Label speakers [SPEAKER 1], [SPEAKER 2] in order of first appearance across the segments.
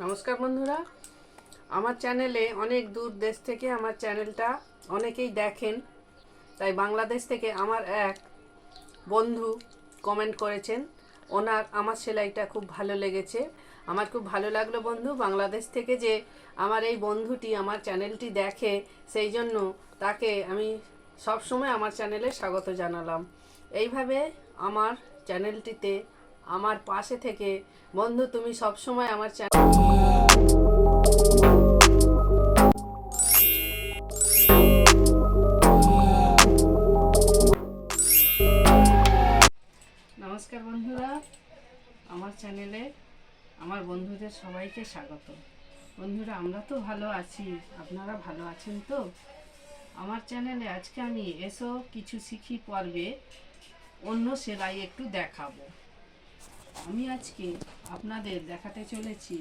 [SPEAKER 1] নমস্কার বন্ধুরা, আমার চ্যানেলে অনেক দূর দেশ থেকে আমার চ্যানেলটা অনেকেই দেখেন। তাই বাংলাদেশ থেকে আমার এক বন্ধু কমেন্ট করেছেন, ওনার আমার সেলাইটা খুব ভালো লেগেছে। আমার খুব ভালো লাগলো বন্ধু, বাংলাদেশ থেকে যে আমার এই বন্ধুটি আমার চ্যানেলটি দেখে, সেই জন্য তাকে আমি সবসময় আমার চ্যানেলে স্বাগত জানালাম। এইভাবে আমার চ্যানেলটিতে আমার পাশে থেকে বন্ধু, তুমি সবসময় আমার চ্যানেল। নমস্কার বন্ধুরা, আমার চ্যানেলে আমার বন্ধুদের সবাইকে স্বাগত। বন্ধুরা, আমরা তো ভালো আছি, আপনারা ভালো আছেন তো? আমার চ্যানেলে আজকে আমি এসো কিছু শিখি পর্বে অন্য সেলাই একটু দেখাবো। আমি আজকে আপনাদের দেখাতে চলেছি,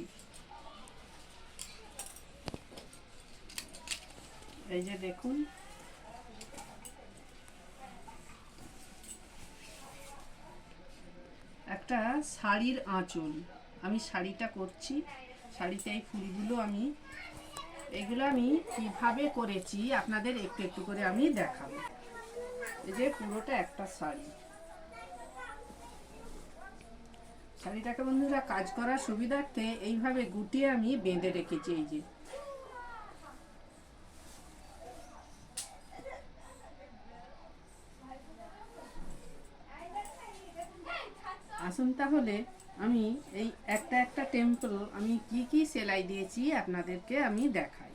[SPEAKER 1] এই যে দেখুন, একটা শাড়ির আঁচল। আমি শাড়িটা করছি, শাড়িতে এই ফুলগুলো এগুলো আমি কিভাবে করেছি আপনাদের একটু একটু করে আমি দেখাবো। এই যে পুরোটা একটা শাড়িটাকে বন্ধুরা কাজ করার সুবিধার্থে এইভাবে গুটিয়ে আমি বেঁধে রেখেছি। এই যে আসুন তাহলে আমি এই একটা একটা টেম্পল আমি কি কি সেলাই দিয়েছি আপনাদেরকে আমি দেখাই।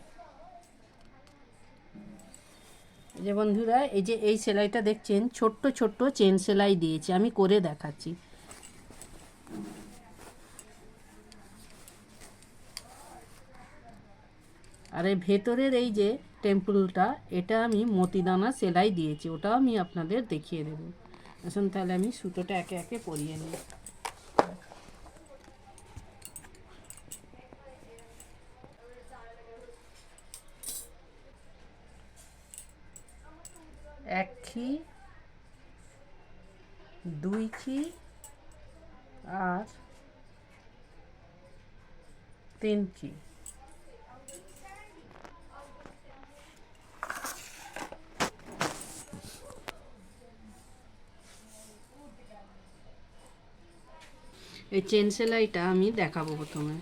[SPEAKER 1] এই যে বন্ধুরা, এই যে এই সেলাইটা দেখছেন, ছোট্ট ছোট্ট চেন সেলাই দিয়েছি, আমি করে দেখাচ্ছি। আর এই ভেতরের এই যে টেম্পলটা, এটা আমি মতিদানা সেলাই দিয়েছি, ওটাও আমি আপনাদের দেখিয়ে দেব। আসুন তাহলে আমি সুতোটা একে একে পরিয়ে নিই। এক খি, দুই খি আর তিন খি। এই চেন সেলাইটা আমি দেখাবো প্রথমে।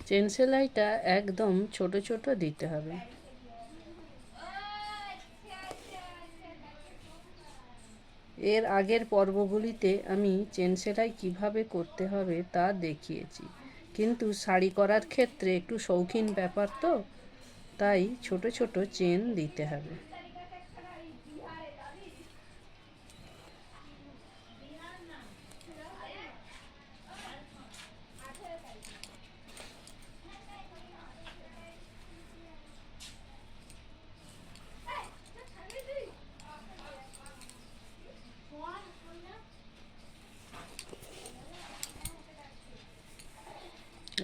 [SPEAKER 1] চেন সেলাইটা একদম ছোট ছোট দিতে হবে। এর আগের পর্বগুলিতে আমি চেন সেলাই কীভাবে করতে হবে তা দেখিয়েছি, কিন্তু শাড়ি করার ক্ষেত্রে একটু শৌখিন ব্যাপার তো, তাই ছোট ছোট চেন দিতে হবে।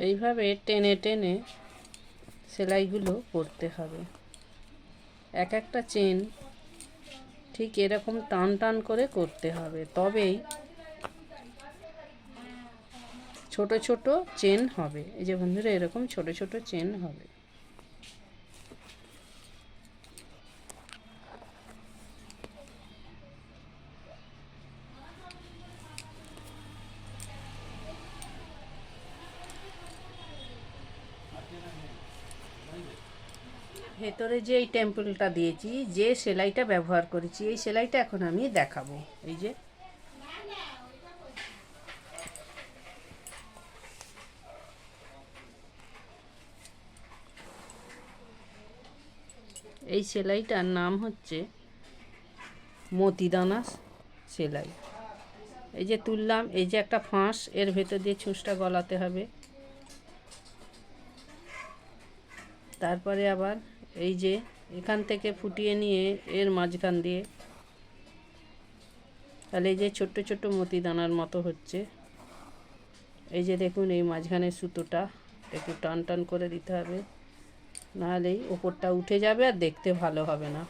[SPEAKER 1] এইভাবে টেনে টেনে সেলাইগুলো করতে হবে। এক একটা চেন ঠিক এরকম টান টান করে করতে হবে, তবেই ছোট ছোট চেন হবে। এই যে বন্ধুরা, এরকম ছোট ছোট চেন হবে। ভেতরে যে এই টেম্পলটা দিয়েছি, যে সেলাইটা ব্যবহার করেছি, এই সেলাইটা এখন আমি দেখাবো। এই যে এই সেলাইটার নাম হচ্ছে মতিদানা সেলাই। এই যে তুললাম, এই যে একটা ফাঁস, এর ভেতর দিয়ে ছুঁচটা গলাতে হবে। তারপরে আবার এই যে এখান থেকে ফুটিয়ে নিয়ে এর মাঝখান দিয়ে, তাহলে এই যে ছোট্ট ছোট্ট মতি দানার মতো হচ্ছে। এই যে দেখুন এই মাঝখানের সুতোটা একটু টান টান করে দিতে হবে, নাহলেই ওপরটা উঠে যাবে আর দেখতে ভালো হবে না।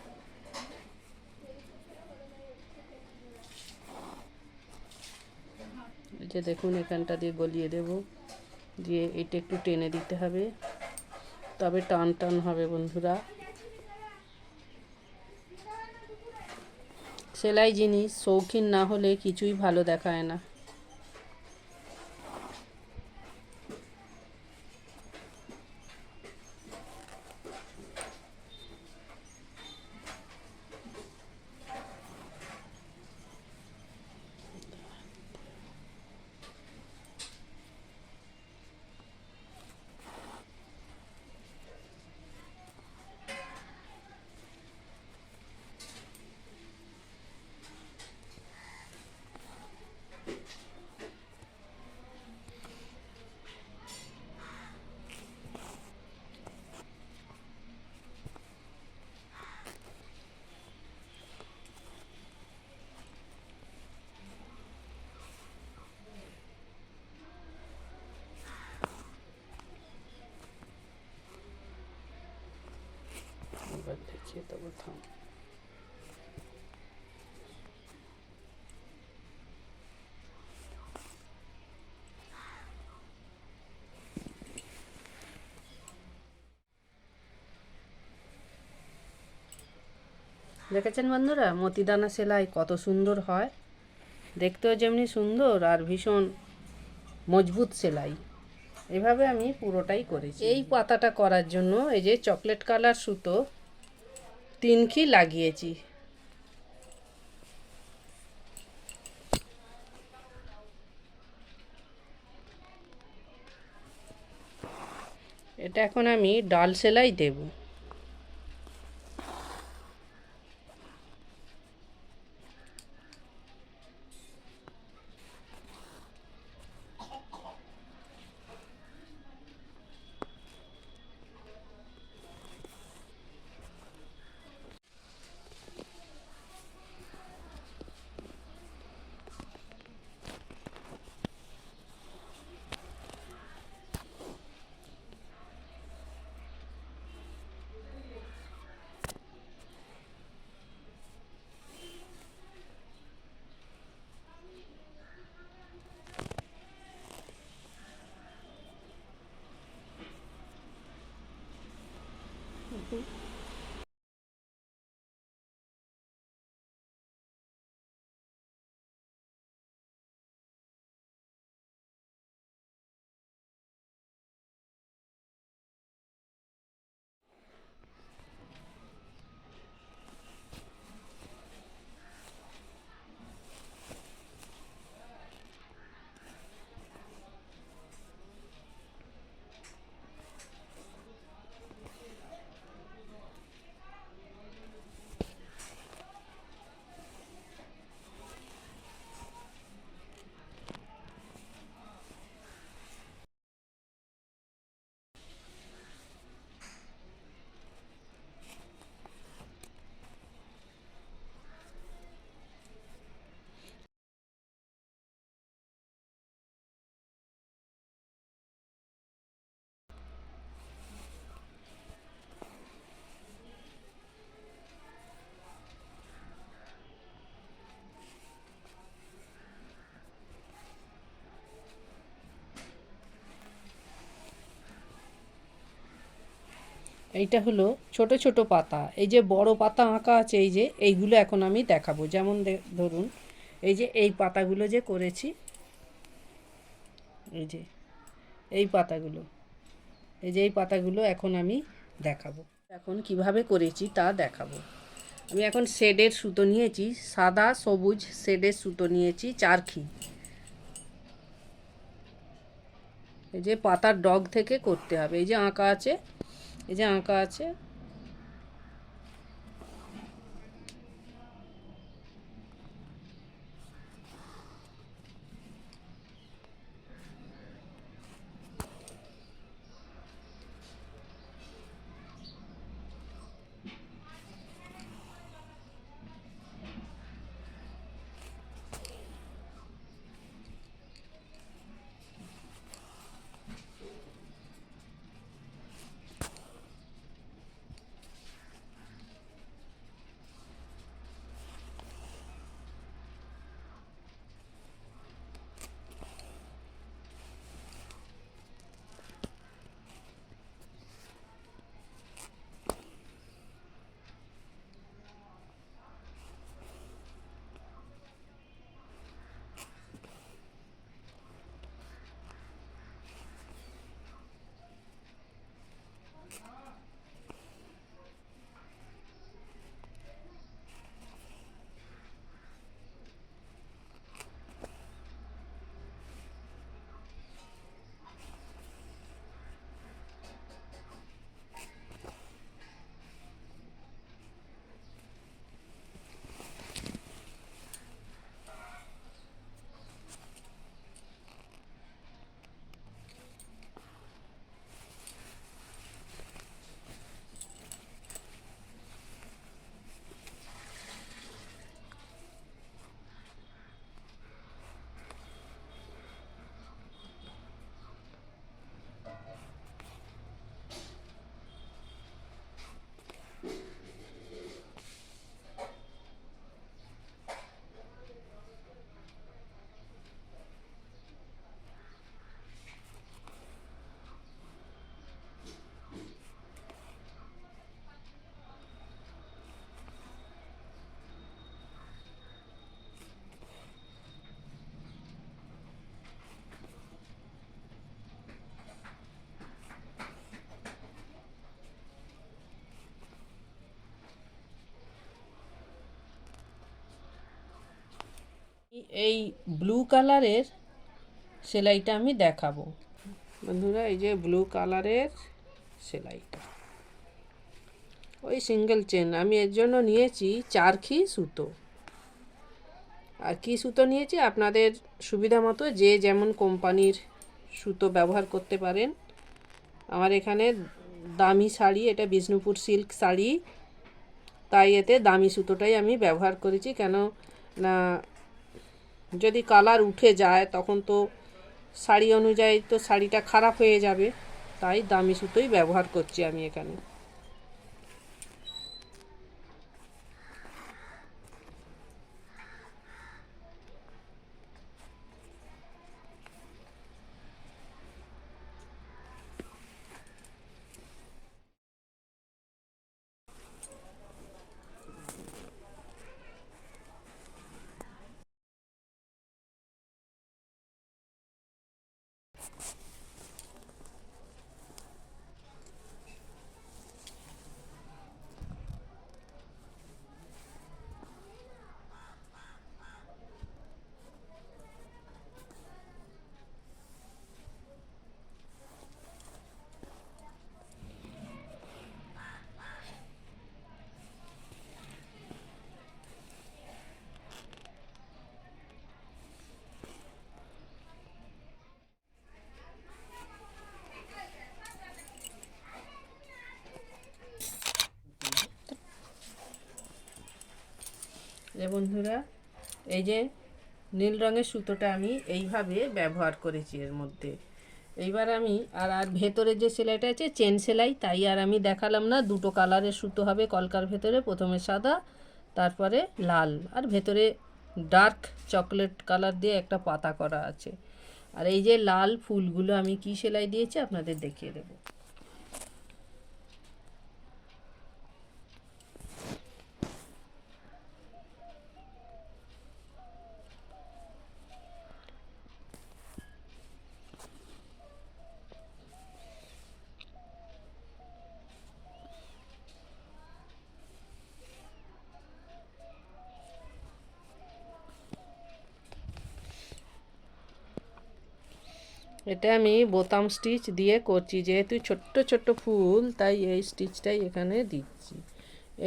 [SPEAKER 1] এই যে দেখুন এখানটা দিয়ে গলিয়ে দেব, দিয়ে এটা একটু টেনে দিতে হবে, তবে টান টান হবে বন্ধুরা। সেলাই জিনিস শৌখিন না হলে কিছুই ভালো দেখায় না। এবার দেখিয়ে দেবো, থাম। দেখেছেন বন্ধুরা মতিদানা সেলাই কত সুন্দর হয়, দেখতেও যেমনি সুন্দর আর ভীষণ মজবুত সেলাই। এভাবে আমি পুরোটাই করেছি। এই পাতাটা করার জন্য এই যে চকলেট কালার সুতো 3 লাগিয়েছি। এটা এখন আমি ডাল সেলাই দেব। এইটা হলো ছোট ছোট পাতা, এই যে বড় পাতা আঁকা আছে এই যে এইগুলো এখন আমি দেখাবো। যেমন ধরুন এই যে এই পাতাগুলো যে করেছি, এই যে এই পাতাগুলো, এই যে এই পাতাগুলো এখন আমি দেখাবো। এখন কিভাবে করেছি তা দেখাবো। আমি এখন শেডের সুতো নিয়েছি, সাদা সবুজ শেডের সুতো নিয়েছি 4 এই যে পাতার ডগ থেকে করতে হবে। এই যে আঁকা আছে, এই যে আঁকা আছে, এই ব্লু কালারের সেলাইটা আমি দেখাবো বন্ধুরা। এই যে ব্লু কালারের সেলাইটা, ওই সিঙ্গেল চেন আমি এর জন্য নিয়েছি 4 সুতো। আর কি সুতো নিয়েছি আপনাদের সুবিধা মতো যে যেমন কোম্পানির সুতো ব্যবহার করতে পারেন। আমার এখানে দামি শাড়ি, এটা বিষ্ণুপুর সিল্ক শাড়ি, তাই এতে দামি সুতোটাই আমি ব্যবহার করেছি। কেন না যদি কালার উঠে যায় তখন তো শাড়ি অনুযায়ী তো শাড়িটা খারাপ হয়ে যাবে, তাই দামি সুতোই ব্যবহার করছি আমি এখানে। বন্ধুরা, এই যে নীল রঙের সুতোটা আমি এইভাবে ব্যবহার করেছি এর মধ্যে। এইবার আমি আর ভেতরে যে সেলাইটা আছে চেন সেলাই, তাই আর আমি দেখালাম না। দুটো কালারের সুতো হবে কলকার ভেতরে, প্রথমে সাদা, তারপরে লাল, আর ভেতরে ডার্ক চকলেট কালার দিয়ে একটা পাতা করা আছে। আর এই যে লাল ফুলগুলো আমি কি সেলাই দিয়েছি আপনাদের দেখিয়ে দেবো। এটা আমি বোতাম স্টিচ দিয়ে করছি, যেহেতু ছোট্ট ছোট্ট ফুল তাই এই স্টিচটাই এখানে দিচ্ছি।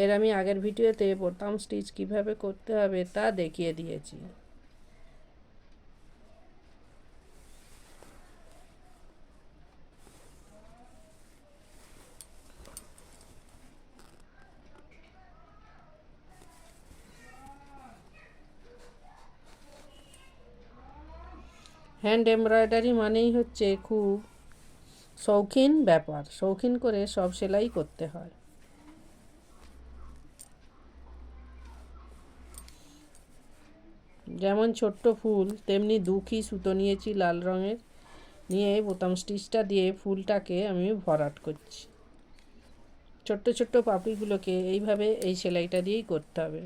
[SPEAKER 1] এর আমি আগের ভিডিওতে বোতাম স্টিচ কিভাবে করতে হবে তা দেখিয়ে দিয়েছি। হ্যান্ড এমব্রয়ডারি মানেই হচ্ছে খুব শৌখিন ব্যাপার, শৌখিন করে সব সেলাই করতে হয়। যেমন ছোট্ট ফুল তেমনি দুঃখী সুতো নিয়েছি লাল রঙের, নিয়ে বোতাম স্টিচটা দিয়ে ফুলটাকে আমি ভরাট করছি। ছোট্ট ছোট্ট পাপড়িগুলোকে এইভাবে এই সেলাইটা দিয়েই করতে হবে।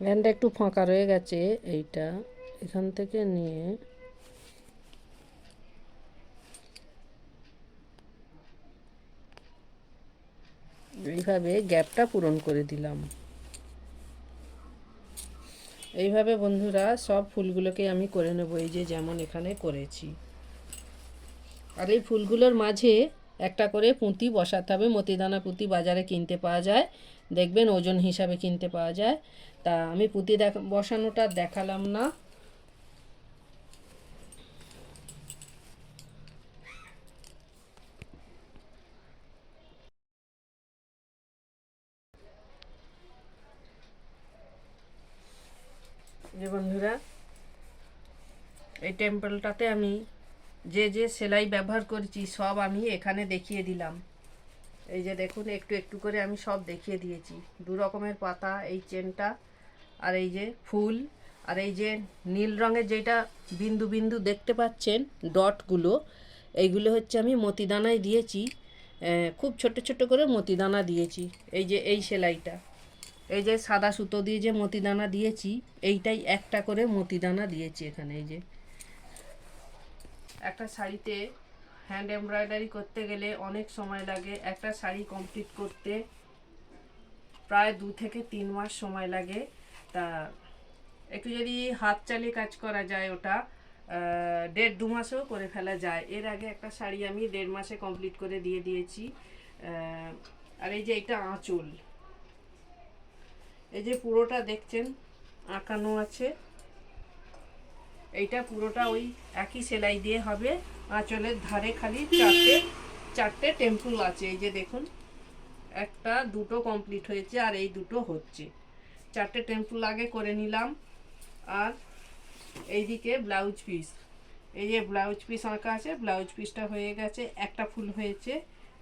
[SPEAKER 1] লাইনটা একটু ফাঁকা রয়ে গেছে, এইটা এখান থেকে নিয়ে এইভাবে গ্যাপটা পূরণ করে দিলাম। এইভাবে বন্ধুরা সব ফুলগুলোকে আমি করে নেব, এই যে যেমন এখানে করেছি। আর এই ফুলগুলোর মাঝে একটা করে পুঁতি বসাতে হবে। মতিদানা পুঁতি বাজারে কিনতে পাওয়া যায়, দেখবেন ওজন হিসাবে কিনতে পাওয়া যায়। তা আমি পুঁতি বসানোটা দেখালাম না। যে বন্ধুরা, এই টেম্পলটাতে আমি যে যে সেলাই ব্যবহার করেছি সব আমি এখানে দেখিয়ে দিলাম। এই যে দেখুন, একটু একটু করে আমি সব দেখিয়ে দিয়েছি। দু রকমের পাতা, এই চেনটা, আর এই যে ফুল, আর এই যে নীল রঙের যেটা বিন্দু বিন্দু দেখতে পাচ্ছেন ডটগুলো, এইগুলো হচ্ছে আমি মতিদানায় দিয়েছি। খুব ছোট ছোট করে মতিদানা দিয়েছি। এই যে এই সেলাইটা, এই যে সাদা সুতো দিয়ে যে মতিদানা দিয়েছি, এইটাই একটা করে মতিদানা দিয়েছি এখানে। এই যে একটা শাড়িতে হ্যান্ড এমব্রয়ডারি করতে গেলে অনেক সময় লাগে। একটা শাড়ি কমপ্লিট করতে প্রায় 2 থেকে 3 মাস সময় লাগে। তা একটু যদি হাত চালিয়ে কাজ করা যায়, ওটা 1.5-2 মাসেও করে ফেলা যায়। এর আগে একটা শাড়ি আমি 1.5 মাসে কমপ্লিট করে দিয়ে দিয়েছি। আর এই যে এটা আঁচল, এই যে পুরোটা দেখছেন আঁকানো আছে, এইটা পুরোটা ওই একই সেলাই দিয়ে হবে। আঁচলের ধারে খালি চারটে টেম্পল আছে। এই যে দেখুন, একটা দুটো কমপ্লিট হয়েছে আর এই দুটো হচ্ছে। 4টে টেম্পল আগে করে নিলাম। আর এইদিকে ব্লাউজ পিস, এই যে ব্লাউজ পিস আঁকা আছে, ব্লাউজ পিসটা হয়ে গেছে, একটা ফুল হয়েছে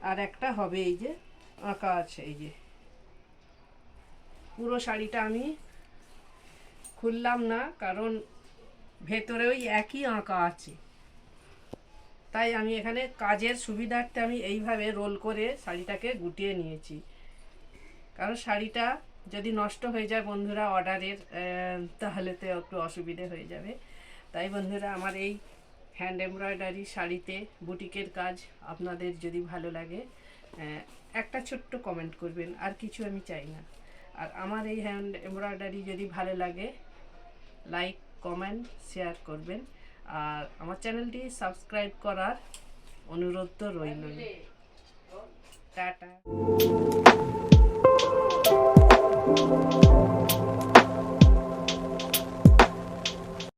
[SPEAKER 1] আর একটা হবে। এই যে আঁকা আছে, এই যে পুরো শাড়িটা আমি খুললাম না, কারণ ভেতরে ওই একই আঁকা আছে। তাই আমি এখানে কাজের সুবিধার্থে আমি এইভাবে রোল করে শাড়িটাকে গুটিয়ে নিয়েছি। কারণ শাড়িটা যদি নষ্ট হয়ে যায় বন্ধুরা অর্ডারের, তাহলে তো একটু অসুবিধে হয়ে যাবে। তাই বন্ধুরা, আমার এই হ্যান্ড এমব্রয়ডারি শাড়িতে বুটিকের কাজ আপনাদের যদি ভালো লাগে, একটা ছোট্ট কমেন্ট করবেন, আর কিছু আমি চাই না। আর আমার এই হ্যান্ড এমব্রয়ডারি যদি ভালো লাগে, লাইক, কমেন্ট, শেয়ার করবেন। আর আমার চ্যানেলটি সাবস্ক্রাইব করার অনুরোধ তো রইলই। টাটা।